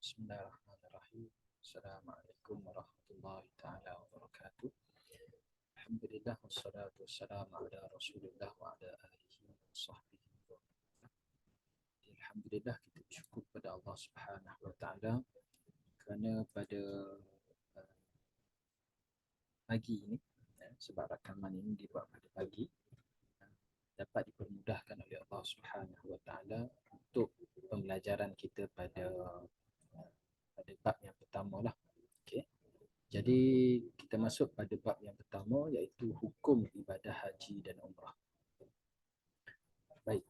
Bismillahirrahmanirrahim. Assalamualaikum warahmatullahi taala wabarakatuh. Alhamdulillah wassalatu wassalamu ala Rasulillah wa ala alihi wa sahbihi. Alhamdulillah, kita bersyukur kepada Allah Subhanahu wa taala kerana pada pagi ini, sebab rakaman ini dibuat pada pagi, dapat dipermudahkan oleh Allah Subhanahu wa taala untuk pembelajaran kita pada bab yang pertama lah. Okey. Jadi kita masuk pada bab yang pertama, iaitu hukum ibadah haji dan umrah. Baik.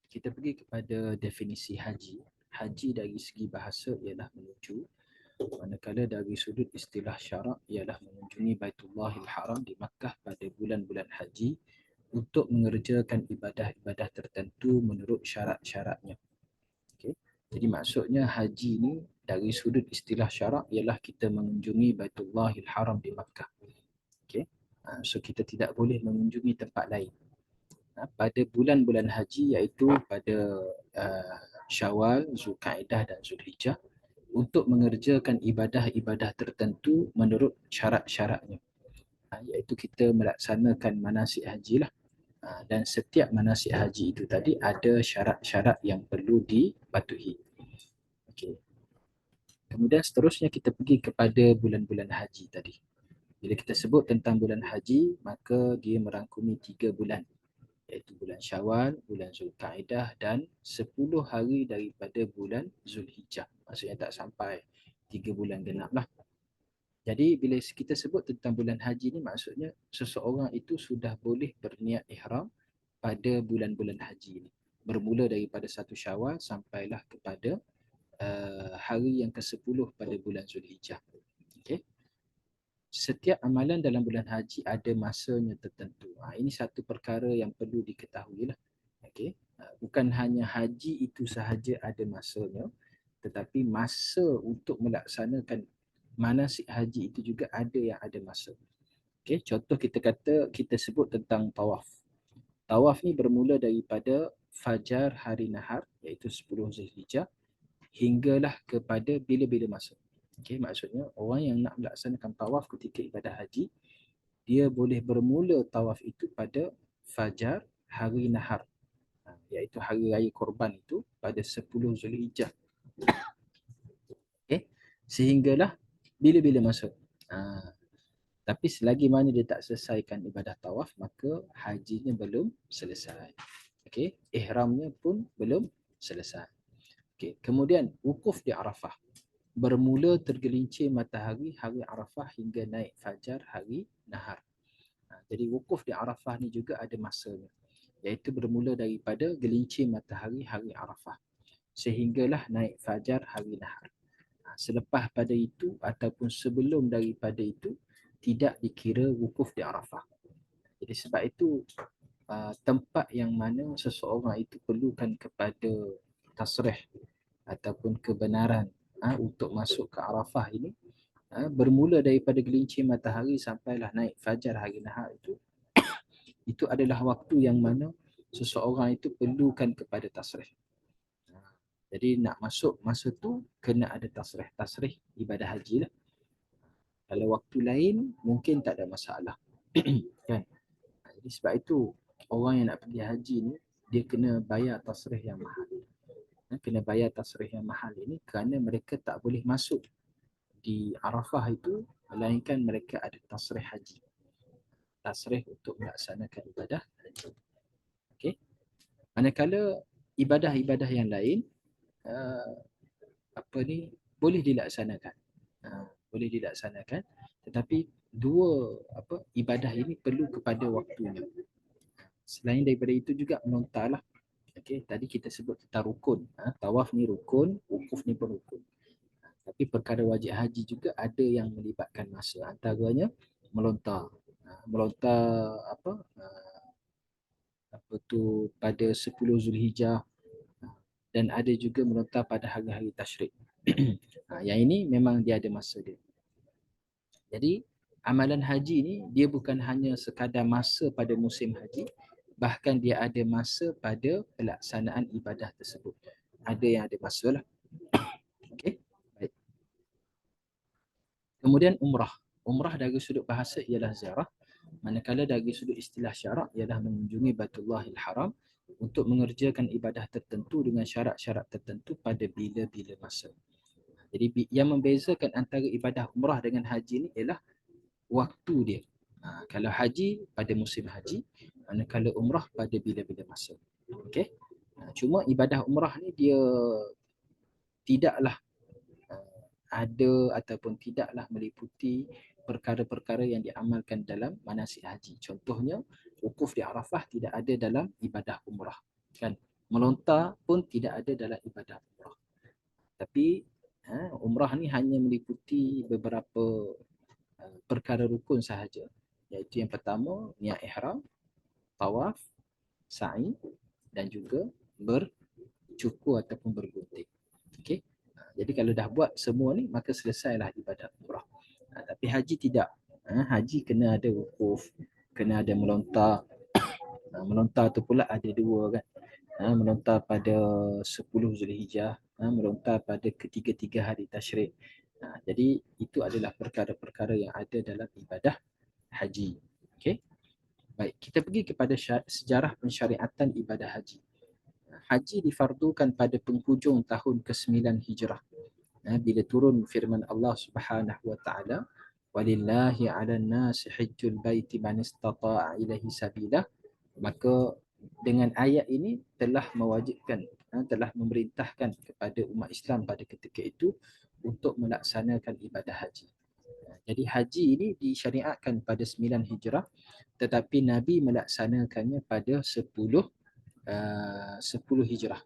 Kita pergi kepada definisi haji. Haji dari segi bahasa ialah menuju, manakala dari sudut istilah syarak ialah mengunjungi Baitullahil Haram di Makkah pada bulan-bulan haji untuk mengerjakan ibadah-ibadah tertentu menurut syarat-syaratnya. Okay. Jadi maksudnya haji ni dari sudut istilah syarak ialah kita mengunjungi Baitullahil Haram di Makkah. Okay. So kita tidak boleh mengunjungi tempat lain pada bulan-bulan haji, iaitu pada Syawal, Zulkaidah dan Zulhijjah, untuk mengerjakan ibadah-ibadah tertentu menurut syarat-syaratnya, iaitu kita melaksanakan manasik haji lah. Dan setiap manasik haji itu tadi ada syarat-syarat yang perlu dipatuhi. Okay. Kemudian seterusnya kita pergi kepada bulan-bulan haji tadi. Bila kita sebut tentang bulan haji, maka dia merangkumi 3 bulan, iaitu bulan Syawal, bulan Zulkaidah dan 10 hari daripada bulan Zulhijjah. Maksudnya tak sampai 3 bulan genap lah. Jadi bila kita sebut tentang bulan haji ni, maksudnya seseorang itu sudah boleh berniat ihram pada bulan-bulan haji ni. Bermula daripada 1 Syawal sampailah kepada hari yang ke-10 pada bulan Zulhijjah. Okay. Setiap amalan dalam bulan haji ada masanya tertentu. Ini satu perkara yang perlu diketahui lah. Okay. Bukan hanya haji itu sahaja ada masanya, tetapi masa untuk melaksanakan manasik haji itu juga ada yang ada masa. Okay. Contoh kita kata, kita sebut tentang tawaf. Tawaf ni bermula daripada fajar hari nahar, iaitu 10 Zulhijjah, hinggalah kepada bila-bila masa. Okay, maksudnya orang yang nak melaksanakan tawaf ketika ibadah haji, dia boleh bermula tawaf itu pada fajar hari nahar, iaitu hari raya korban itu pada 10 Zulhijjah. Okay, sehinggalah bila-bila masa. Tapi selagi mana dia tak selesaikan ibadah tawaf, maka hajinya belum selesai. Okay, ihramnya pun belum selesai. Okay. Kemudian wukuf di Arafah. Bermula tergelincir matahari hari Arafah hingga naik fajar hari nahar. Jadi wukuf di Arafah ni juga ada masanya, iaitu bermula daripada gelincir matahari hari Arafah sehinggalah naik fajar hari nahar. Selepas pada itu ataupun sebelum daripada itu tidak dikira wukuf di Arafah. Jadi sebab itu tempat yang mana seseorang itu perlukan kepada tasrih ataupun kebenaran untuk masuk ke Arafah ini, bermula daripada gelincir matahari sampailah naik fajar hari nahar itu adalah waktu yang mana seseorang itu perlukan kepada tasrih. Jadi nak masuk masa tu kena ada tasrih. Tasrih ibadah haji lah. Kalau waktu lain mungkin tak ada masalah. Kan? Jadi sebab itu orang yang nak pergi haji ni, dia kena bayar tasrih yang mahal. Kena bayar tasrih yang mahal ini kerana mereka tak boleh masuk di Arafah itu melainkan mereka ada tasrih haji. Tasrih untuk melaksanakan ibadah haji. Okey. Manakala ibadah-ibadah yang lain boleh dilaksanakan. Boleh dilaksanakan, tetapi dua ibadah ini perlu kepada waktunya. Selain daripada itu juga menontarlah. Okey, tadi kita sebut tentang rukun. Tawaf ni rukun, wukuf ni pun rukun. Tapi perkara wajib haji juga ada yang melibatkan masa. Antaranya melontar. Melontar pada 10 Zulhijjah, dan ada juga melontar pada hari-hari tasyrik. Yang ini memang dia ada masa dia. Jadi amalan haji ni dia bukan hanya sekadar masa pada musim haji, bahkan dia ada masa pada pelaksanaan ibadah tersebut. Ada yang ada masa lah. Okey. Baik. Kemudian umrah. Umrah dari sudut bahasa ialah ziarah, manakala dari sudut istilah syarak ialah mengunjungi Baitullahil Haram untuk mengerjakan ibadah tertentu dengan syarat-syarat tertentu pada bila-bila masa. Jadi yang membezakan antara ibadah umrah dengan haji ni ialah waktu dia. Kalau haji pada musim haji, manakala umrah pada bila-bila masa. Okey. Cuma ibadah umrah ni dia tidaklah ada ataupun tidaklah meliputi perkara-perkara yang diamalkan dalam manasik haji. Contohnya, wukuf di Arafah tidak ada dalam ibadah umrah. Kan? Melontar pun tidak ada dalam ibadah umrah. Tapi umrah ni hanya meliputi beberapa perkara rukun sahaja. Iaitu yang pertama, niat ihram, tawaf, sa'i dan juga bercukur ataupun bergunting. Okey. Jadi kalau dah buat semua ni, maka selesailah ibadat umrah. Tapi haji tidak. Haji kena ada wukuf, kena ada melontar. Melontar tu pula ada dua kan. Melontar pada 10 Zulhijjah, melontar pada ketiga-tiga hari tasyrik. Jadi itu adalah perkara-perkara yang ada dalam ibadah haji. Okey. Baik, kita pergi kepada sejarah pensyariatan ibadah haji. Haji difardukan pada penghujung tahun ke-9 Hijrah. Bila turun firman Allah Subhanahu wa taala, walillahi 'alan nasi hajjul baiti man istata'a ilaihi sabila, maka dengan ayat ini telah mewajibkan, telah memerintahkan kepada umat Islam pada ketika itu untuk melaksanakan ibadah haji. Jadi haji ini disyariatkan pada 9 Hijrah, tetapi Nabi melaksanakannya pada 10 Hijrah,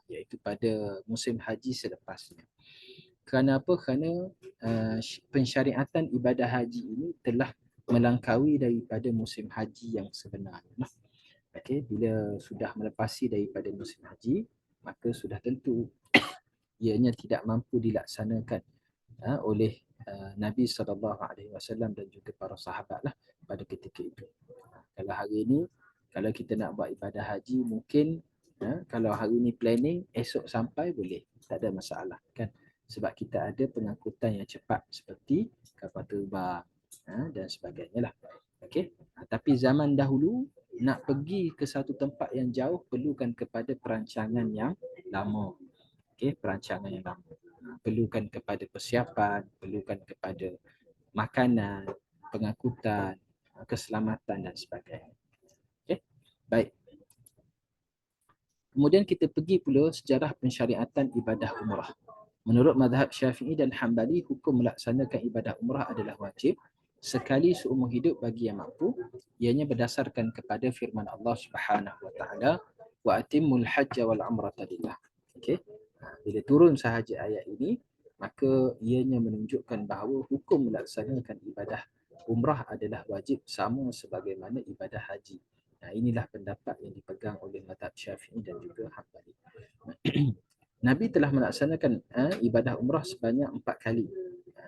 iaitu pada musim haji selepasnya. Kerana apa? Kerana pensyariatan ibadah haji ini telah melangkaui daripada musim haji yang sebenarnya. Okay, bila sudah melepasi daripada musim haji, maka sudah tentu ianya tidak mampu dilaksanakan oleh Nabi SAW dan juga para sahabat lah pada ketika itu. Kalau hari ini, kalau kita nak buat ibadah haji, mungkin kalau hari ini planning, esok sampai boleh, tak ada masalah kan. Sebab kita ada pengangkutan yang cepat seperti kapal terbang dan sebagainya lah. Okay. Tapi zaman dahulu, nak pergi ke satu tempat yang jauh perlukan kepada perancangan yang lama. Okay, perancangan yang lama. Perlukan kepada persiapan, perlukan kepada makanan, pengangkutan, keselamatan dan sebagainya. Okay. Baik. Kemudian kita pergi pula sejarah pensyariatan ibadah umrah. Menurut mazhab Syafi'i dan Hambali, hukum melaksanakan ibadah umrah adalah wajib sekali seumur hidup bagi yang mampu. Ianya berdasarkan kepada firman Allah Subhanahu wa taala, wa atimmul hajja wal umrata lillah. Okey. Bila turun sahaja ayat ini, maka ianya menunjukkan bahawa hukum melaksanakan ibadah umrah adalah wajib sama sebagaimana ibadah haji. Inilah pendapat yang dipegang oleh mazhab Syafi'i dan juga Hambali. Nabi telah melaksanakan ibadah umrah sebanyak 4 kali.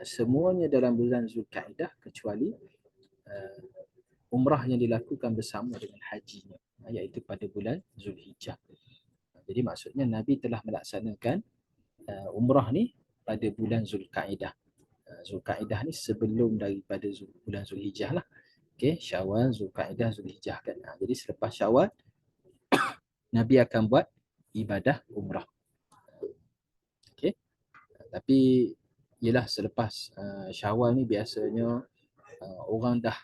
Semuanya dalam bulan Zulkaidah kecuali umrah yang dilakukan bersama dengan hajinya, iaitu pada bulan Zulhijjah. Jadi maksudnya Nabi telah melaksanakan umrah ni pada bulan Zulkaidah. Zulkaidah ni sebelum daripada bulan Zulhijjah lah. Okay, Syawal, Zulkaidah, Zulhijjah kan. Jadi selepas Syawal, Nabi akan buat ibadah umrah. Okay. Tapi ialah selepas Syawal ni biasanya orang dah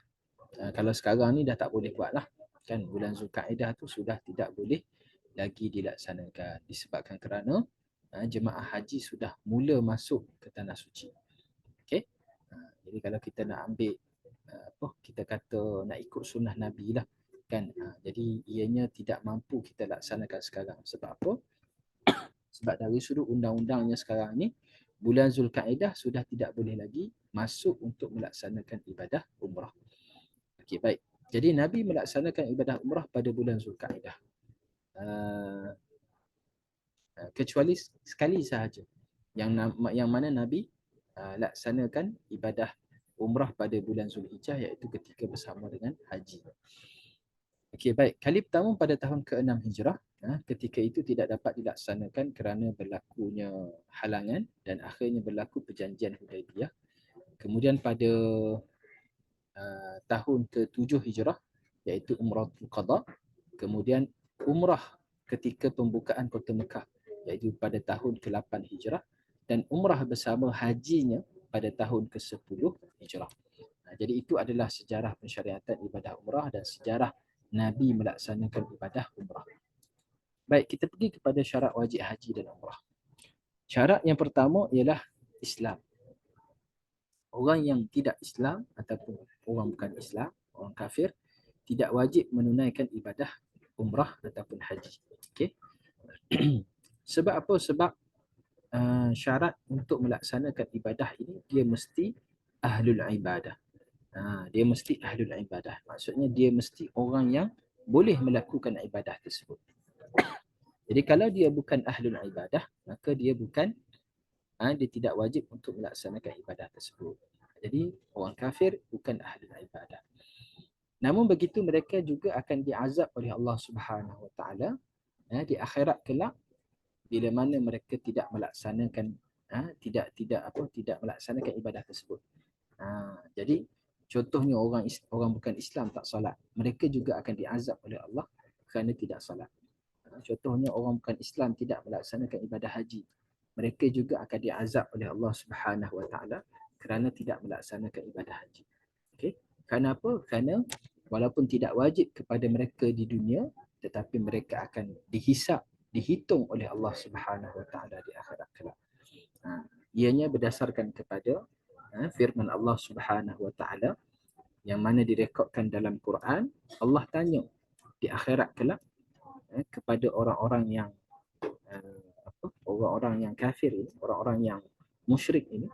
kalau sekarang ni dah tak boleh buat lah kan. Bulan Zulkaidah tu sudah tidak boleh lagi dilaksanakan disebabkan kerana jemaah haji sudah mula masuk ke tanah suci. Okay. Jadi kalau kita nak ambil kita kata nak ikut sunnah Nabi lah kan. Jadi ianya tidak mampu kita laksanakan sekarang. Sebab apa? Sebab dari sudut undang-undangnya sekarang ni, bulan Zulkaidah sudah tidak boleh lagi masuk untuk melaksanakan ibadah umrah. Okey, baik. Jadi Nabi melaksanakan ibadah umrah pada bulan Zulkaidah. Kecuali sekali sahaja yang mana Nabi laksanakan ibadah umrah pada bulan Zulhijjah, iaitu ketika bersama dengan haji. Okey, baik. Kali pertama pada tahun ke-6 Hijrah, ketika itu tidak dapat dilaksanakan kerana berlakunya halangan dan akhirnya berlaku perjanjian Hudaibiyah. Kemudian pada tahun ke-7 Hijrah, iaitu Umratul Qada. Kemudian umrah ketika pembukaan kota Mekah, iaitu pada tahun ke-8 Hijrah. Dan umrah bersama hajinya pada tahun ke-10 Hijrah. Jadi itu adalah sejarah pensyariatan ibadah umrah dan sejarah Nabi melaksanakan ibadah umrah. Baik, kita pergi kepada syarat wajib haji dan umrah. Syarat yang pertama ialah Islam. Orang yang tidak Islam ataupun orang bukan Islam, orang kafir, tidak wajib menunaikan ibadah umrah ataupun haji. Okey. Sebab apa? Sebab syarat untuk melaksanakan ibadah ini dia mesti ahlul ibadah. Dia mesti ahlul ibadah. Maksudnya dia mesti orang yang boleh melakukan ibadah tersebut. Jadi kalau dia bukan ahlul ibadah, maka dia bukan dia tidak wajib untuk melaksanakan ibadah tersebut. Jadi orang kafir bukan ahlul ibadah. Namun begitu mereka juga akan diazab oleh Allah Subhanahu Wa Taala di akhirat kelak bila mana mereka tidak melaksanakan tidak melaksanakan ibadah tersebut. Jadi contohnya orang bukan Islam tak solat, mereka juga akan diazab oleh Allah kerana tidak solat. Contohnya orang bukan Islam tidak melaksanakan ibadah haji, mereka juga akan diazab oleh Allah Subhanahu Wa Taala kerana tidak melaksanakan ibadah haji. Okey. Kerana apa? Kerana walaupun tidak wajib kepada mereka di dunia, tetapi mereka akan dihitung oleh Allah Subhanahu Wa Taala di akhirat kelak. Ianya berdasarkan kepada firman Allah Subhanahu Wa Taala yang mana direkodkan dalam Quran. Allah tanya di akhirat kelak kepada orang-orang yang orang-orang yang kafir ini, orang-orang yang musyrik ini,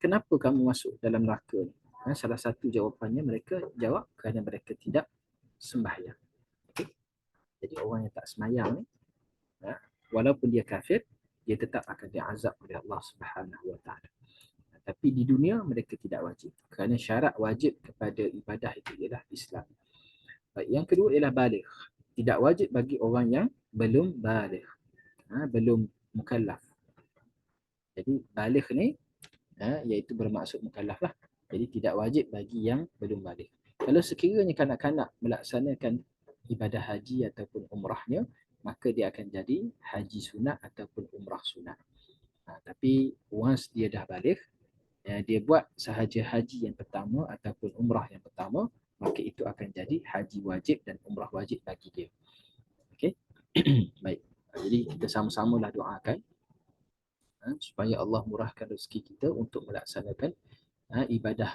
kenapa kamu masuk dalam neraka ni? Salah satu jawapannya mereka jawab kerana mereka tidak sembahyang. Okay? Jadi orang yang tak sembahyang ni, walaupun dia kafir, dia tetap akan diazab oleh Allah Subhanahu Wa Taala. Tapi di dunia mereka tidak wajib. Kerana syarat wajib kepada ibadah itu ialah Islam. Baik, yang kedua ialah baligh. Tidak wajib bagi orang yang belum baligh. Belum mukallaf. Jadi baligh ni iaitu bermaksud mukallaf lah. Jadi tidak wajib bagi yang belum baligh. Kalau sekiranya kanak-kanak melaksanakan ibadah haji ataupun umrahnya, maka dia akan jadi haji sunat ataupun umrah sunat. Tapi once dia dah baligh, dia buat sahaja haji yang pertama ataupun umrah yang pertama, maka itu akan jadi haji wajib dan umrah wajib bagi dia. Okey. Baik. Jadi kita sama-samalah doakan supaya Allah murahkan rezeki kita untuk melaksanakan ibadah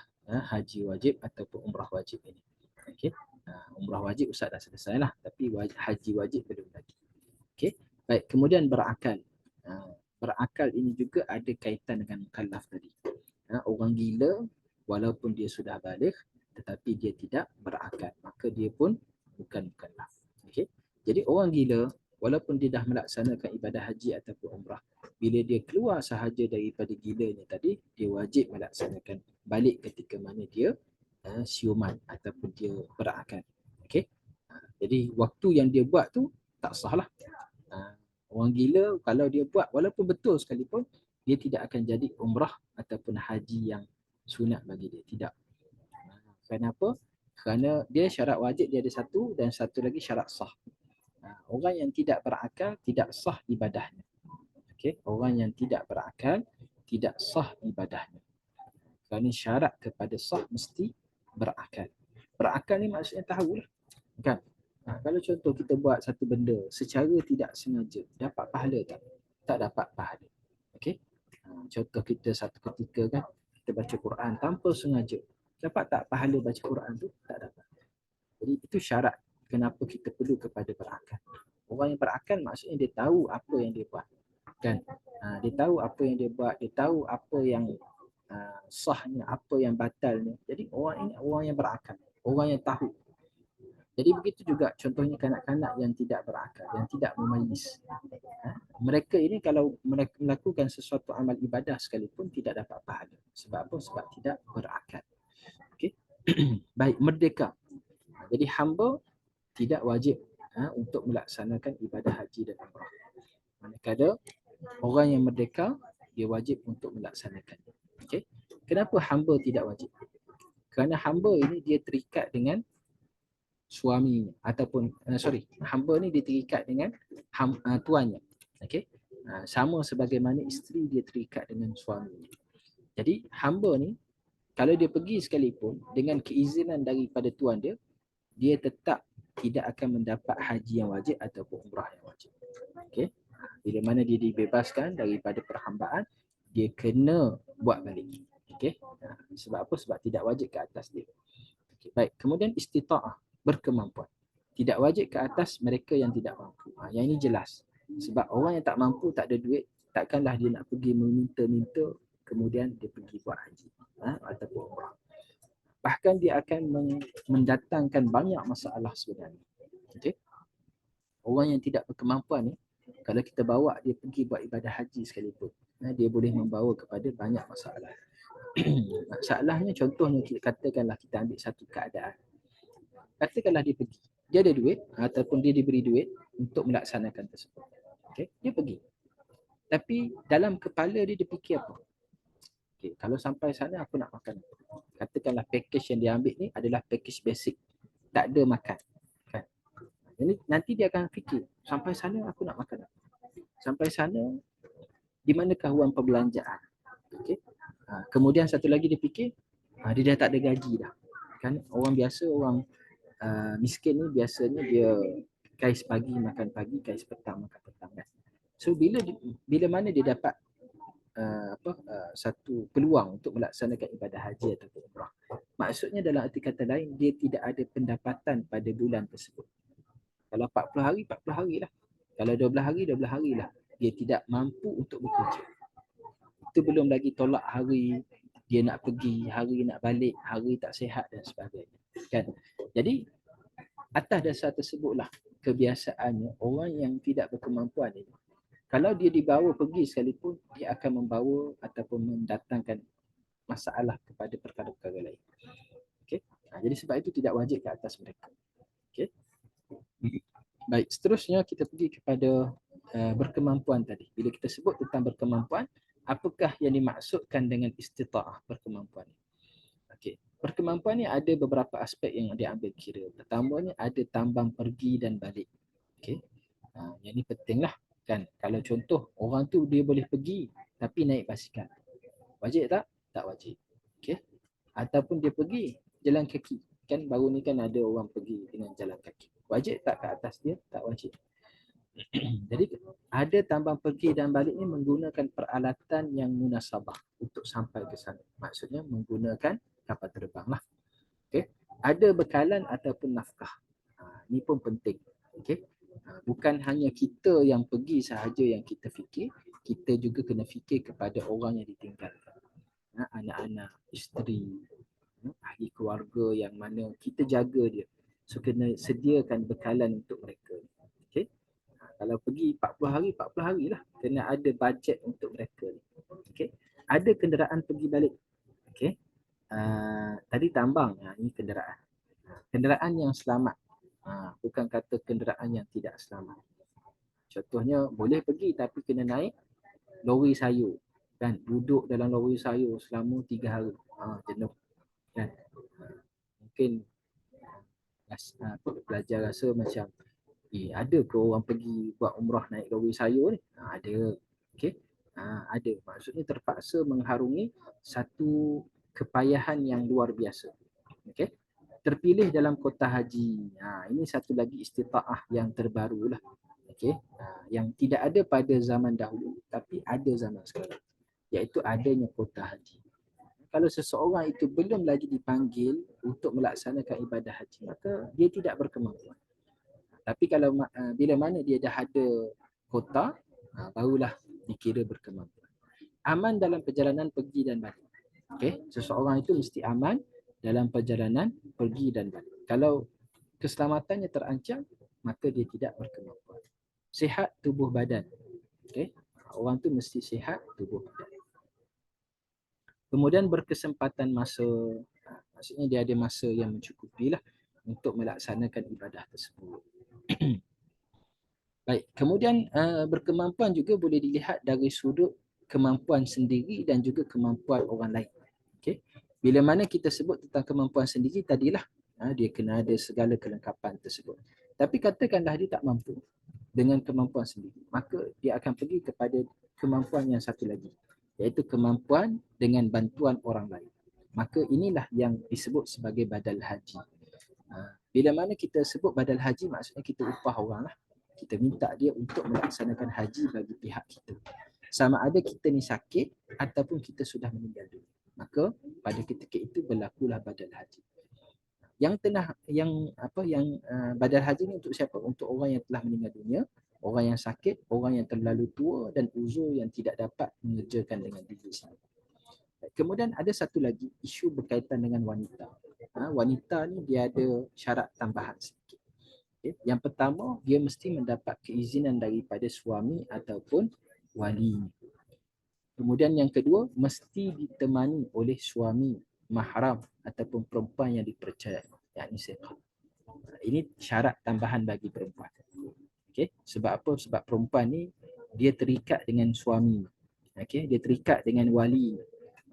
haji wajib ataupun umrah wajib ini. Okey. Umrah wajib Ustaz dah selesai lah, tapi haji wajib belum lagi. Okey. Baik, kemudian berakal. Berakal ini juga ada kaitan dengan mukallaf tadi. Orang gila walaupun dia sudah baligh tetapi dia tidak berakal, maka dia pun bukan mukallaf. Okey. Jadi orang gila walaupun dia dah melaksanakan ibadah haji ataupun umrah, bila dia keluar sahaja daripada gilanya tadi, dia wajib melaksanakan balik ketika mana dia siuman ataupun dia berakal. Okey. Jadi waktu yang dia buat tu tak sah lah. Orang gila kalau dia buat walaupun betul sekalipun, dia tidak akan jadi umrah ataupun haji yang sunat bagi dia. Tidak. Kenapa? Kerana dia syarat wajib dia ada satu dan satu lagi syarat sah. Orang yang tidak berakal tidak sah ibadahnya. Okay? Orang yang tidak berakal tidak sah ibadahnya. Kerana syarat kepada sah mesti berakal. Berakal ni maksudnya tahulah. Kan? Kalau contoh kita buat satu benda secara tidak sengaja, dapat pahala tak? Tak dapat pahala. Okey? Contoh kita satu ketika kan, kita baca Quran tanpa sengaja. Dapat tak pahala baca Quran tu? Tak dapat. Jadi itu syarat kenapa kita perlu kepada berakal. Orang yang berakal maksudnya dia tahu apa yang dia buat. Kan? Dia tahu apa yang dia buat, dia tahu apa yang sahnya, apa yang batalnya. Jadi orang ini orang yang berakal, orang yang tahu. Jadi begitu juga contohnya kanak-kanak yang tidak berakal, yang tidak memayis. Mereka ini kalau mereka melakukan sesuatu amal ibadah sekalipun tidak dapat pahala. Sebab apa? Sebab tidak berakal. Okey. Baik, merdeka. Jadi hamba tidak wajib untuk melaksanakan ibadah haji dan umrah. Manakala orang yang merdeka, dia wajib untuk melaksanakan. Okay? Kenapa hamba tidak wajib? Kerana hamba ini dia terikat dengan suaminya ataupun hamba ni dia terikat dengan tuannya. Okey. Sama sebagaimana isteri dia terikat dengan suaminya. Jadi hamba ni kalau dia pergi sekalipun dengan keizinan daripada tuan dia, dia tetap tidak akan mendapat haji yang wajib ataupun umrah yang wajib. Okey. Bila mana dia dibebaskan daripada perhambaan, dia kena buat balik. Okey. Sebab apa? Sebab tidak wajib ke atas dia. Okay, baik. Kemudian istita'ah, berkemampuan. Tidak wajib ke atas mereka yang tidak mampu. Yang ini jelas. Sebab orang yang tak mampu, tak ada duit, takkanlah dia nak pergi meminta-minta kemudian dia pergi buat haji ataupun umrah. Bahkan dia akan mendatangkan banyak masalah sebenarnya. Okay? Orang yang tidak berkemampuan ni, kalau kita bawa dia pergi buat ibadah haji sekalipun, dia boleh membawa kepada banyak masalah. Masalahnya contohnya katakanlah kita ambil satu keadaan. Katakanlah dia pergi. Dia ada duit ataupun dia diberi duit untuk melaksanakan tersebut. Okay? Dia pergi. Tapi dalam kepala dia fikir apa? Okay, kalau sampai sana aku nak makan apa? Katakanlah package yang dia ambil ni adalah package basic. Tak ada makan. Kan? Jadi nanti dia akan fikir, sampai sana aku nak makan apa? Sampai sana, di manakah wang perbelanjaan? Okay? Kemudian satu lagi dia fikir, dia dah tak ada gaji dah. Kan orang biasa, orang miskin ni biasanya dia kais pagi makan pagi, kais petang makan petang kan. So bila mana dia dapat satu peluang untuk melaksanakan ibadah haji atau umrah. Maksudnya dalam arti kata lain, dia tidak ada pendapatan pada bulan tersebut. Kalau 40 hari, 40 hari lah. Kalau 12 hari, 12 hari lah. Dia tidak mampu untuk bekerja. Itu belum lagi tolak hari dia nak pergi, hari nak balik, hari tak sihat dan sebagainya. Kan? Jadi atas dasar tersebutlah kebiasaannya orang yang tidak berkemampuan ini, kalau dia dibawa pergi sekalipun, dia akan membawa ataupun mendatangkan masalah kepada perkara-perkara lain. Okay? Jadi sebab itu tidak wajib ke atas mereka. Okay? Baik, seterusnya kita pergi kepada berkemampuan tadi. Bila kita sebut tentang berkemampuan, apakah yang dimaksudkan dengan istita'ah berkemampuan? Okey, berkemampuan ni ada beberapa aspek yang diambil kira. Pertamanya ada tambang pergi dan balik. Okey. Yang ni pentinglah kan. Kalau contoh orang tu dia boleh pergi tapi naik basikal. Wajib tak? Tak wajib. Okey. Ataupun dia pergi jalan kaki. Kan baru ni kan ada orang pergi dengan jalan kaki. Wajib tak ke atas dia? Tak wajib. Jadi ada tambang pergi dan balik ni menggunakan peralatan yang munasabah untuk sampai ke sana. Maksudnya menggunakan kapal terbang lah. Okay. Ada bekalan ataupun nafkah. Ini pun penting. Okay. Bukan hanya kita yang pergi sahaja yang kita fikir, kita juga kena fikir kepada orang yang ditinggalkan. Anak-anak, isteri, ahli keluarga yang mana kita jaga dia. So kena sediakan bekalan untuk mereka. Okay. Kalau pergi 40 hari, 40 hari lah. Kena ada bajet untuk mereka. Okay. Ada kenderaan pergi balik. Okay. Tadi tambang, ini kenderaan. Kenderaan yang selamat. Bukan kata kenderaan yang tidak selamat. Contohnya boleh pergi tapi kena naik lori sayur. Kan? Duduk dalam lori sayur selama 3 hari. Jenuh. Kan? Mungkin pelajar rasa macam ada ke orang pergi buat umrah naik lori sayur ni? Ada. Okay? Ada. Maksudnya terpaksa mengharungi satu kepayahan yang luar biasa. Okay? Terpilih dalam kota haji. Ini satu lagi istita'ah yang terbaru lah. Okay? Yang tidak ada pada zaman dahulu tapi ada zaman sekarang. Iaitu adanya kota haji. Kalau seseorang itu belum lagi dipanggil untuk melaksanakan ibadah haji, maka dia tidak berkemampuan. Tapi kalau bila mana dia dah ada kota, barulah dikira berkemampuan. Aman dalam perjalanan pergi dan balik. Okay? Seseorang itu mesti aman dalam perjalanan pergi dan balik. Kalau keselamatannya terancam, maka dia tidak berkemampuan. Sihat tubuh badan. Okay? Orang tu mesti sihat tubuh badan. Kemudian berkesempatan masa, maksudnya dia ada masa yang mencukupi lah untuk melaksanakan ibadah tersebut. Baik, kemudian berkemampuan juga boleh dilihat dari sudut kemampuan sendiri dan juga kemampuan orang lain. Okey. Bila mana kita sebut tentang kemampuan sendiri tadilah, dia kena ada segala kelengkapan tersebut. Tapi katakanlah dia tak mampu dengan kemampuan sendiri, maka dia akan pergi kepada kemampuan yang satu lagi, iaitu kemampuan dengan bantuan orang lain. Maka inilah yang disebut sebagai badal haji. Bila mana kita sebut badal haji, maksudnya kita upah orang lah. Kita minta dia untuk melaksanakan haji bagi pihak kita. Sama ada kita ni sakit ataupun kita sudah meninggal dunia. Maka pada ketika itu berlakulah badal haji. Badal haji ni untuk siapa? Untuk orang yang telah meninggal dunia, orang yang sakit, orang yang terlalu tua dan uzur yang tidak dapat mengerjakan dengan diri sendiri. Kemudian ada satu lagi isu berkaitan dengan wanita. Wanita ni dia ada syarat tambahan sedikit. Okay. Yang pertama, dia mesti mendapat keizinan daripada suami ataupun wali. Kemudian yang kedua, mesti ditemani oleh suami mahram ataupun perempuan yang dipercayai, yakni siqah. Ini syarat tambahan bagi perempuan. Okay. Sebab apa? Sebab perempuan ni dia terikat dengan suami. Okay. Dia terikat dengan wali.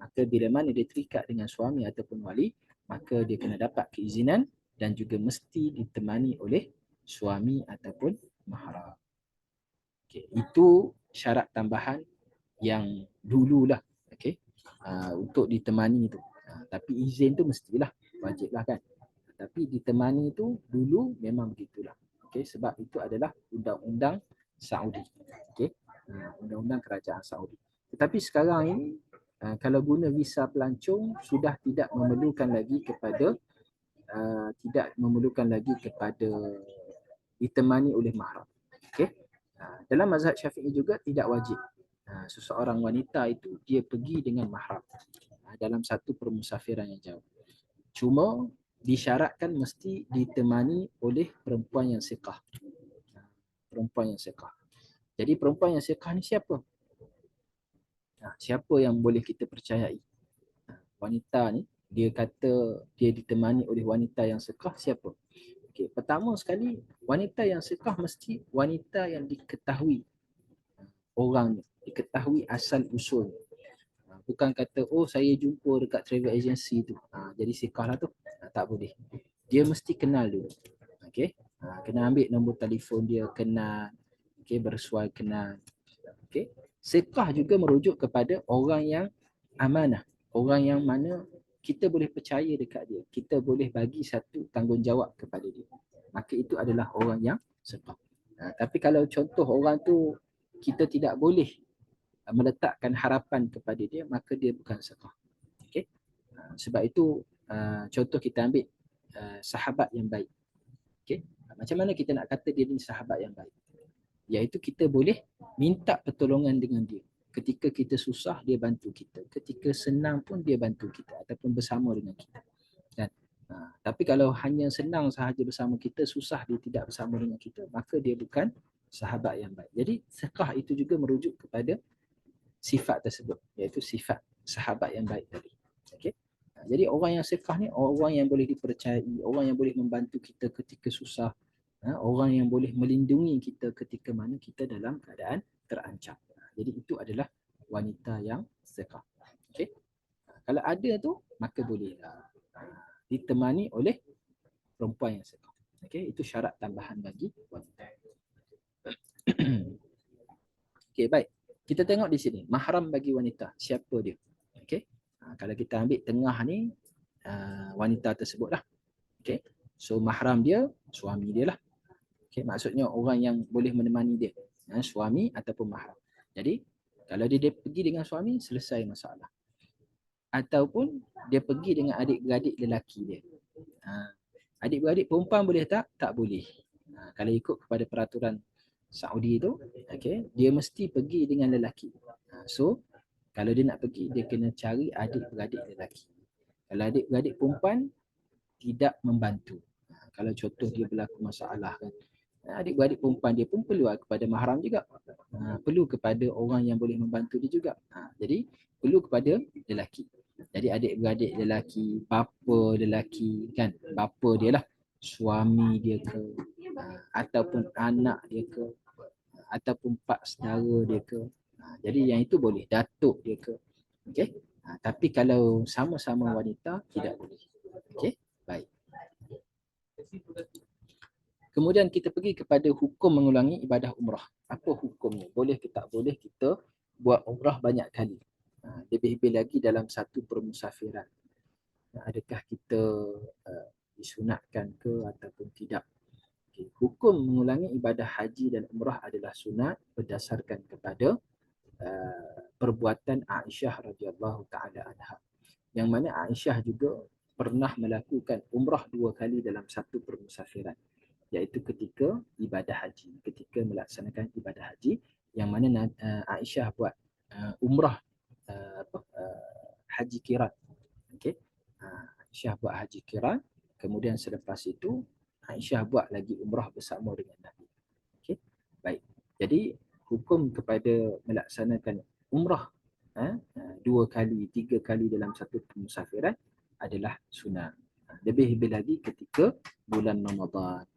Maka bila mana dia terikat dengan suami ataupun wali, maka dia kena dapat keizinan dan juga mesti ditemani oleh suami ataupun mahram. Okay. Itu syarat tambahan yang dululah, okay, untuk ditemani itu. Tapi izin tu mestilah, wajiblah kan. Tapi ditemani itu dulu memang begitulah. Okay, sebab itu adalah undang-undang Saudi. Okay, undang-undang kerajaan Saudi. Tetapi sekarang ini kalau guna visa pelancong sudah tidak memerlukan lagi kepada ditemani oleh mahram. Okay. Dalam mazhab Syafi'i juga tidak wajib seseorang wanita itu dia pergi dengan mahram dalam satu permusafiran yang jauh. Cuma disyaratkan mesti ditemani oleh perempuan yang siqah. Perempuan yang siqah. Jadi perempuan yang siqah ni siapa? Siapa yang boleh kita percayai? Wanita ni dia kata dia ditemani oleh wanita yang siqah, siapa? Okay. Pertama sekali, wanita yang siqah mesti wanita yang diketahui orangnya, diketahui asal usul. Bukan kata, oh saya jumpa dekat travel agency tu, jadi siqah lah tu. Tak boleh. Dia mesti kenal dulu. Okay. Kena ambil nombor telefon dia, kenal. Okay. Bersuai kenal. Okay. Siqah juga merujuk kepada orang yang amanah. Orang yang mana kita boleh percaya dekat dia. Kita boleh bagi satu tanggungjawab kepada dia. Maka itu adalah orang yang siqah. Tapi kalau contoh orang tu kita tidak boleh meletakkan harapan kepada dia, maka dia bukan siqah. Okay? Sebab itu contoh kita ambil sahabat yang baik. Okay? Macam mana kita nak kata dia ni sahabat yang baik? Iaitu kita boleh minta pertolongan dengan dia. Ketika kita susah, dia bantu kita. Ketika senang pun dia bantu kita ataupun bersama dengan kita. Dan, tapi kalau hanya senang sahaja bersama kita, susah dia tidak bersama dengan kita, maka dia bukan sahabat yang baik. Jadi siqah itu juga merujuk kepada sifat tersebut, iaitu sifat sahabat yang baik tadi. Okay? Jadi orang yang siqah ni orang yang boleh dipercayai, orang yang boleh membantu kita ketika susah, orang yang boleh melindungi kita ketika mana kita dalam keadaan terancam. Jadi itu adalah wanita yang siqah. Okay? Kalau ada tu, maka boleh ditemani oleh perempuan yang siqah. Okay? Itu syarat tambahan bagi wanita. Okay, baik. Kita tengok di sini, mahram bagi wanita, siapa dia? Okay? Kalau kita ambil tengah ni, wanita tersebut lah. Okay? So mahram dia, suami dia lah. Okay? Maksudnya orang yang boleh menemani dia, suami ataupun mahram. Jadi, kalau dia pergi dengan suami, selesai masalah. Ataupun dia pergi dengan adik-beradik lelaki dia. Adik-beradik perempuan boleh tak? Tak boleh. Kalau ikut kepada peraturan Saudi tu, okay, dia mesti pergi dengan lelaki. So, kalau dia nak pergi, dia kena cari adik-beradik lelaki. Kalau adik-beradik perempuan, tidak membantu. Kalau contoh dia berlaku masalah kan, adik-beradik perempuan dia pun perlu kepada mahram juga. Perlu kepada orang yang boleh membantu dia juga. Jadi perlu kepada lelaki. Jadi adik-beradik lelaki, bapa lelaki kan, bapa dia lah. suami dia ke, ataupun anak dia ke, ataupun pak saudara dia ke. Jadi yang itu boleh, datuk dia ke. Okey. Tapi kalau sama-sama wanita tidak boleh. Okey. Baik. Kemudian kita pergi kepada hukum mengulangi ibadah umrah. Apa hukumnya? Boleh ke tak boleh kita buat umrah banyak kali? Lebih-lebih lagi dalam satu permusafiran. Adakah kita disunatkan ke ataupun tidak? Okay. Hukum mengulangi ibadah haji dan umrah adalah sunat berdasarkan kepada perbuatan Aisyah radhiyallahu taala anha. Yang mana Aisyah juga pernah melakukan umrah 2 kali dalam satu permusafiran, iaitu ketika ibadah haji, ketika melaksanakan ibadah haji, yang mana Aisyah buat umrah haji kiran. Okey. Aisyah buat haji kiran, kemudian selepas itu Aisyah buat lagi umrah bersama dengan Nabi. Okey. Baik. Jadi hukum kepada melaksanakan umrah 2 kali, 3 kali dalam satu permusafiran adalah sunat. Lebih-lebih lagi ketika bulan Ramadan.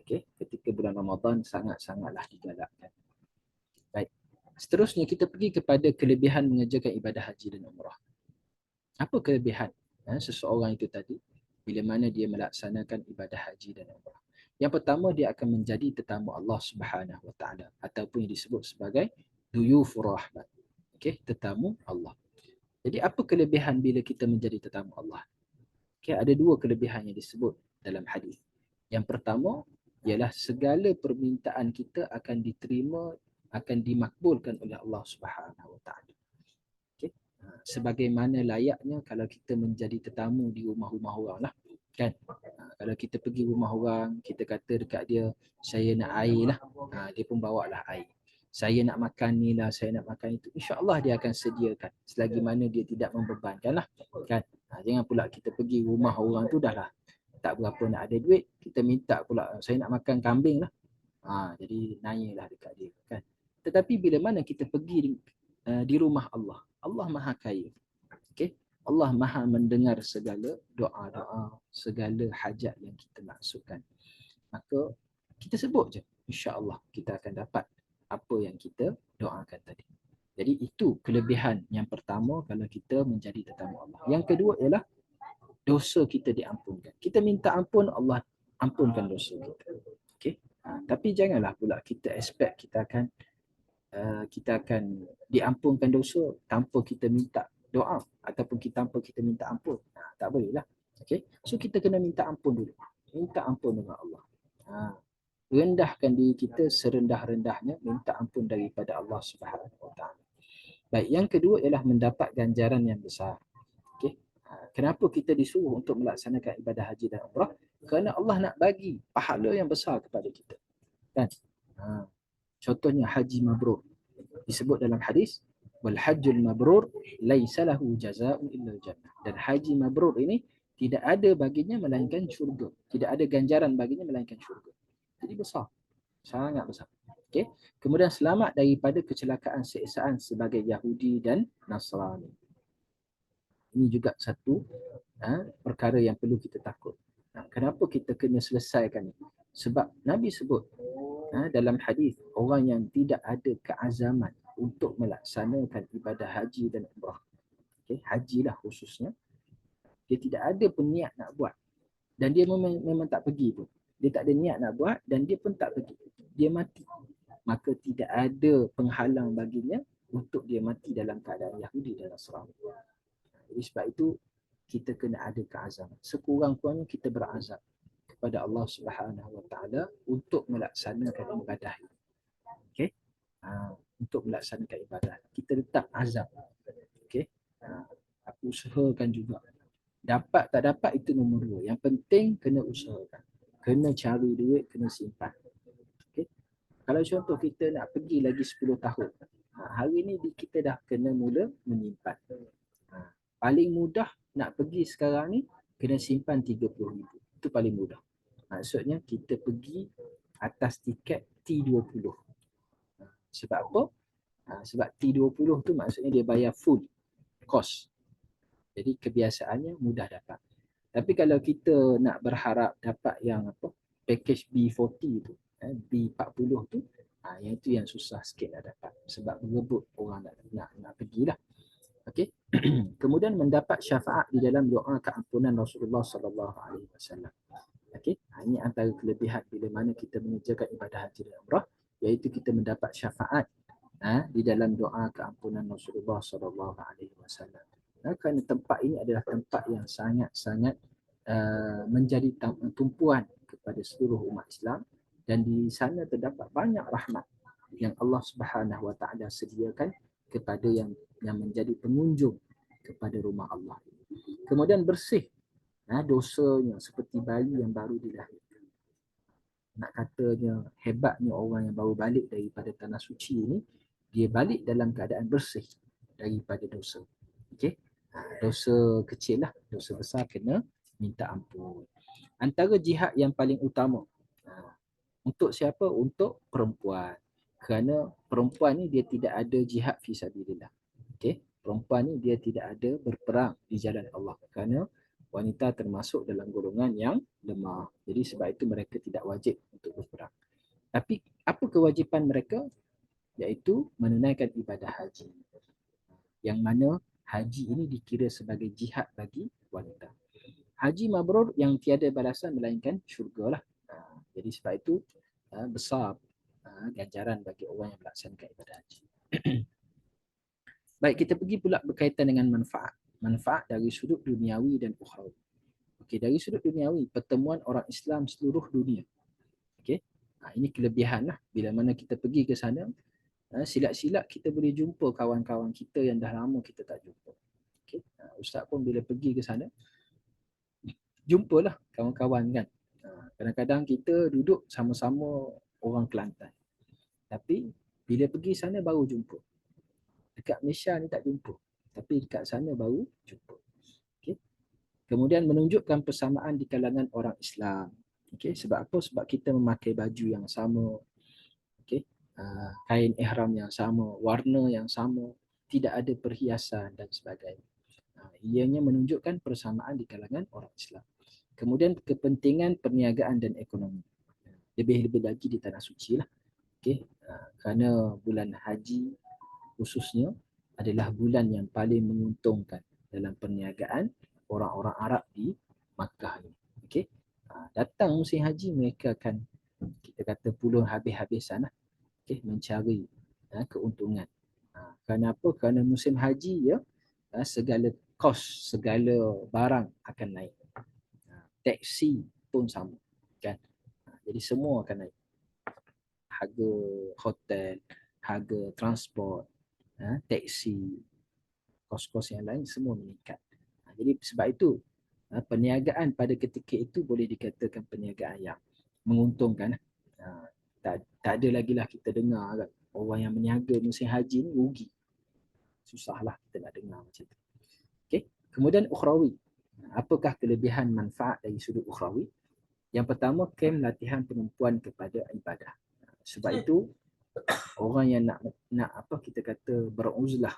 Okey, ketika bulan Ramadan sangat-sangatlah digalakkan. Baik. Seterusnya kita pergi kepada kelebihan mengerjakan ibadah haji dan umrah. Apa kelebihan seseorang itu tadi bila mana dia melaksanakan ibadah haji dan umrah? Yang pertama, dia akan menjadi tetamu Allah Subhanahu Wa Taala ataupun yang disebut sebagai duyufur rahmat. Okey, tetamu Allah. Jadi apa kelebihan bila kita menjadi tetamu Allah? Okay, ada 2 kelebihan yang disebut dalam hadis. Yang pertama ialah segala permintaan kita akan diterima, akan dimakbulkan oleh Allah Subhanahu Wa Taala. Okay. Sebagaimana layaknya kalau kita menjadi tetamu di rumah-rumah orang lah, kan? Kalau kita pergi rumah orang, kita kata dekat dia, saya nak air lah, dia pun bawa lah air. Saya nak makan ni lah, saya nak makan itu. InsyaAllah dia akan sediakan selagi mana dia tidak membebankan lah, kan? Jangan pula kita pergi rumah orang tu dah lah tak berapa nak ada duit, kita minta pula saya nak makan kambing lah. Jadi nanyalah dekat dia, kan? Tetapi bila mana kita pergi di rumah Allah, Allah Maha Kaya. Okay? Allah Maha mendengar segala doa-doa, segala hajat yang kita maksudkan. Maka kita sebut je, insya-Allah kita akan dapat apa yang kita doakan tadi. Jadi itu kelebihan yang pertama kalau kita menjadi tetamu Allah. Yang kedua ialah dosa kita diampunkan. Kita minta ampun, Allah ampunkan dosa kita. Okay? Tapi janganlah pula kita expect kita akan diampunkan dosa tanpa kita minta doa ataupun tanpa kita minta ampun. Tak boleh lah. Okay? So kita kena minta ampun dulu. Minta ampun dengan Allah. Rendahkan diri kita serendah-rendahnya, minta ampun daripada Allah Subhanahu Wa Taala. Baik, yang kedua ialah mendapat ganjaran yang besar. Okay? Kenapa kita disuruh untuk melaksanakan ibadah haji dan umrah? Kerana Allah nak bagi pahala yang besar kepada kita. Kan? Contohnya haji mabrur. Disebut dalam hadis, wal hajjul mabrur laisa lahu jazaa'un illa jannah. Dan haji mabrur ini tidak ada baginya melainkan syurga. Tidak ada ganjaran baginya melainkan syurga. Jadi besar. Sangat besar. Okay? Kemudian selamat daripada kecelakaan siksaan sebagai Yahudi dan Nasrani. Ini juga satu perkara yang perlu kita takut. Kenapa kita kena selesaikan ini? Sebab Nabi sebut dalam hadis, orang yang tidak ada keazaman untuk melaksanakan ibadah haji dan umrah. Okay? Haji lah khususnya. Dia tidak ada pun niat nak buat. Dan dia memang tak pergi pun. Dia tak ada niat nak buat dan dia pun tak pergi. Dia mati. Maka tidak ada penghalang baginya untuk dia mati dalam keadaan Yahudi dan Nasrani. Jadi sebab itu kita kena ada keazaman. Sekurang-kurangnya kita berazam kepada Allah Subhanahu Wa Taala untuk melaksanakan ibadah ini. Okey? Untuk melaksanakan ibadah. Kita letak azam. Okey? Aku usahakan juga. Dapat tak dapat itu nombor 2. Yang penting kena usahakan. Kena cari duit, kena simpan. Okay? Kalau contoh kita nak pergi lagi 10 tahun. Hari ni kita dah kena mula menyimpan. Paling mudah nak pergi sekarang ni, kena simpan 30,000. Itu paling mudah. Maksudnya kita pergi atas tiket T20. Sebab apa? Sebab T20 tu maksudnya dia bayar full cost. Jadi kebiasaannya mudah dapat. Tapi kalau kita nak berharap dapat yang apa, package B40 tu, B40 tu, yang itu yang susah sikit nak dapat sebab berebut orang nak pergilah. Okey. Kemudian mendapat syafaat di dalam doa keampunan Rasulullah sallallahu alaihi wasallam. Okey. Ini antara kelebihan bila mana kita mengerjakan ibadah haji dan umrah, iaitu kita mendapat syafaat di dalam doa keampunan Rasulullah sallallahu alaihi wasallam. Kerana tempat ini adalah tempat yang sangat-sangat menjadi tumpuan kepada seluruh umat Islam, dan di sana terdapat banyak rahmat yang Allah Subhanahu wa taala sediakan kepada yang menjadi pengunjung kepada rumah Allah. Kemudian bersih dosanya seperti bayi yang baru dilahirkan. Nak katanya hebatnya orang yang baru balik daripada tanah suci ini, dia balik dalam keadaan bersih daripada dosa. Okey. Dosa kecil lah, dosa besar kena minta ampun. Antara jihad yang paling utama untuk siapa? Untuk perempuan. Kerana perempuan ni dia tidak ada jihad fi sabilillah. Okey, perempuan ni dia tidak ada berperang di jalan Allah kerana wanita termasuk dalam golongan yang lemah. Jadi sebab itu mereka tidak wajib untuk berperang. Tapi apa kewajipan mereka? Iaitu menunaikan ibadah haji. Yang mana haji ini dikira sebagai jihad bagi wanita. Haji mabrur yang tiada balasan melainkan syurga lah. Jadi sebab itu besar ganjaran bagi orang yang melaksanakan ibadah haji. Baik, kita pergi pula berkaitan dengan manfaat. Manfaat dari sudut duniawi dan ukhrawi. Okey, dari sudut duniawi, pertemuan orang Islam seluruh dunia. Okey. Ini kelebihan lah. Bila mana kita pergi ke sana, silap-silap kita boleh jumpa kawan-kawan kita yang dah lama kita tak jumpa. Okey. Ustaz pun bila pergi ke sana, jumpalah kawan-kawan kan. Kadang-kadang kita duduk sama-sama orang Kelantan. Tapi bila pergi sana baru jumpa. Dekat Malaysia ni tak jumpa. Tapi dekat sana baru jumpa. Okay. Kemudian menunjukkan persamaan di kalangan orang Islam. Okay. Sebab apa? Sebab kita memakai baju yang sama. Okay. Kain ihram yang sama. Warna yang sama. Tidak ada perhiasan dan sebagainya. Ianya menunjukkan persamaan di kalangan orang Islam. Kemudian kepentingan perniagaan dan ekonomi. Lebih-lebih lagi di Tanah Suci lah. Okay. Kerana bulan haji khususnya adalah bulan yang paling menguntungkan dalam perniagaan orang-orang Arab di Makkah ini. Okay. Datang musim haji mereka akan kita kata puluh habis-habisan lah. Okay. Mencari keuntungan. Kerana apa? Kerana musim haji ya, segala kos, segala barang akan naik. Taksi pun sama kan. Jadi semua akan naik. Harga hotel, harga transport, taksi, kos-kos yang lain semua meningkat. Jadi sebab itu perniagaan pada ketika itu boleh dikatakan perniagaan yang menguntungkan. Tak ada lagi lah kita dengar kan, orang yang meniaga musim haji ni rugi. Susahlah kita nak dengar macam tu. Okay. Kemudian ukhrawi. Apakah kelebihan manfaat dari sudut ukhrawi? Yang pertama, kem latihan perempuan kepada ibadah. Sebab itu orang yang nak apa kita kata beruzlah,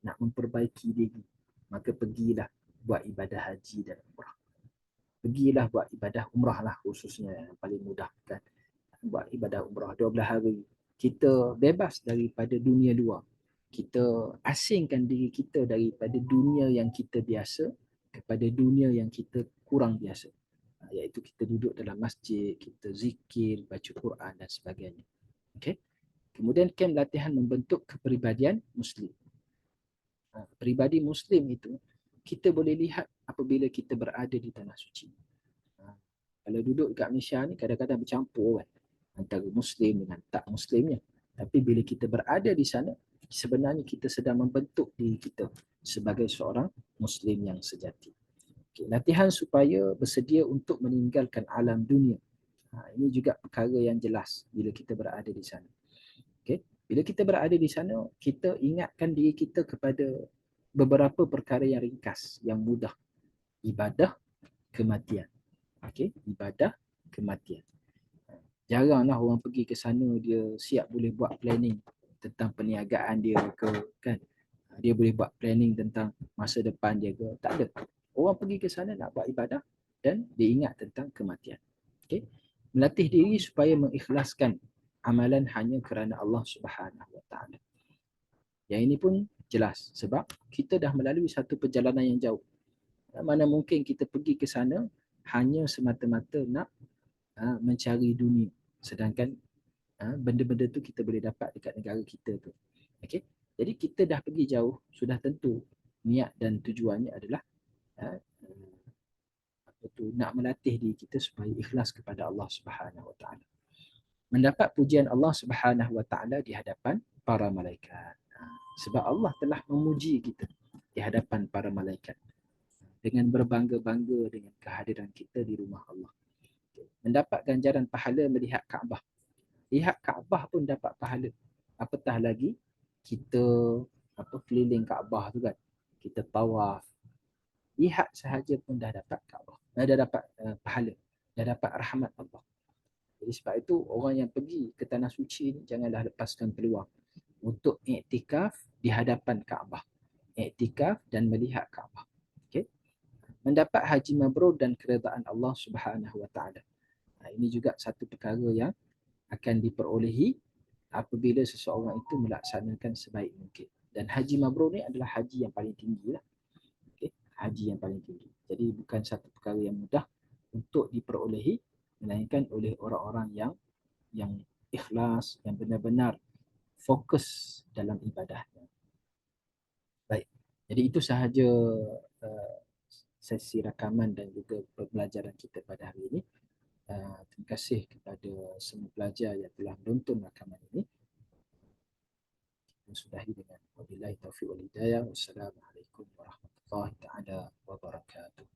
nak memperbaiki diri, maka pergilah buat ibadah haji dan umrah. Pergilah buat ibadah umrah lah khususnya yang paling mudah kan. Buat ibadah umrah 12 hari. Kita bebas daripada dunia luar. Kita asingkan diri kita daripada dunia yang kita biasa kepada dunia yang kita kurang biasa. Iaitu kita duduk dalam masjid, kita zikir, baca Quran dan sebagainya. Okay. Kemudian kem latihan membentuk kepribadian Muslim. Pribadi Muslim itu kita boleh lihat apabila kita berada di Tanah Suci. Kalau duduk dekat Malaysia ni kadang-kadang bercampur kan, antara Muslim dengan tak Muslimnya. Tapi bila kita berada di sana, sebenarnya kita sedang membentuk diri kita sebagai seorang Muslim yang sejati. Okay. Latihan supaya bersedia untuk meninggalkan alam dunia. Ini juga perkara yang jelas bila kita berada di sana. Okay. Bila kita berada di sana, kita ingatkan diri kita kepada beberapa perkara yang ringkas, yang mudah. Ibadah, kematian. Okay. Ibadah, kematian. Jaranglah orang pergi ke sana, dia siap boleh buat planning tentang perniagaan dia ke, kan. Dia boleh buat planning tentang masa depan dia ke. Tak ada. Orang pergi ke sana nak buat ibadah dan dia ingat tentang kematian. Okay? Melatih diri supaya mengikhlaskan amalan hanya kerana Allah Subhanahu Wa Taala. Yang ini pun jelas sebab kita dah melalui satu perjalanan yang jauh. Mana mungkin kita pergi ke sana hanya semata-mata nak mencari dunia. Sedangkan benda-benda tu kita boleh dapat dekat negara kita tu. Okay? Jadi kita dah pergi jauh, sudah tentu niat dan tujuannya adalah nak melatih diri kita supaya ikhlas kepada Allah Subhanahu Wa Taala. Mendapat pujian Allah Subhanahu Wa Taala di hadapan para malaikat. Sebab Allah telah memuji kita di hadapan para malaikat dengan berbangga-bangga dengan kehadiran kita di rumah Allah. Mendapat ganjaran pahala melihat Kaabah. Lihat Kaabah pun dapat pahala. Apatah lagi kita keliling Kaabah tu kan. Kita tawaf. Lihat sahaja pun dah dapat Kaabah. Dah dapat pahala. Dah dapat rahmat Allah. Jadi sebab itu orang yang pergi ke tanah suci ni janganlah lepaskan peluang untuk iktikaf di hadapan Kaabah. Iktikaf dan melihat Kaabah. Okay? Mendapat haji mabrur dan keredaan Allah Subhanahu Wa Taala. Ini juga satu perkara yang akan diperolehi apabila seseorang itu melaksanakan sebaik mungkin. Dan haji mabrur ni adalah haji yang paling tinggi lah. Okay? Haji yang paling tinggi. Jadi bukan satu perkara yang mudah untuk diperolehi, melainkan oleh orang-orang yang ikhlas, yang benar-benar fokus dalam ibadahnya. Baik. Jadi itu sahaja sesi rakaman dan juga pembelajaran kita pada hari ini. Terima kasih kepada semua pelajar yang telah menonton rakaman ini. Kita sudahi dengan wabillahi taufiq wal hidayah. Wassalamualaikum warahmatullahi taala wabarakatuh.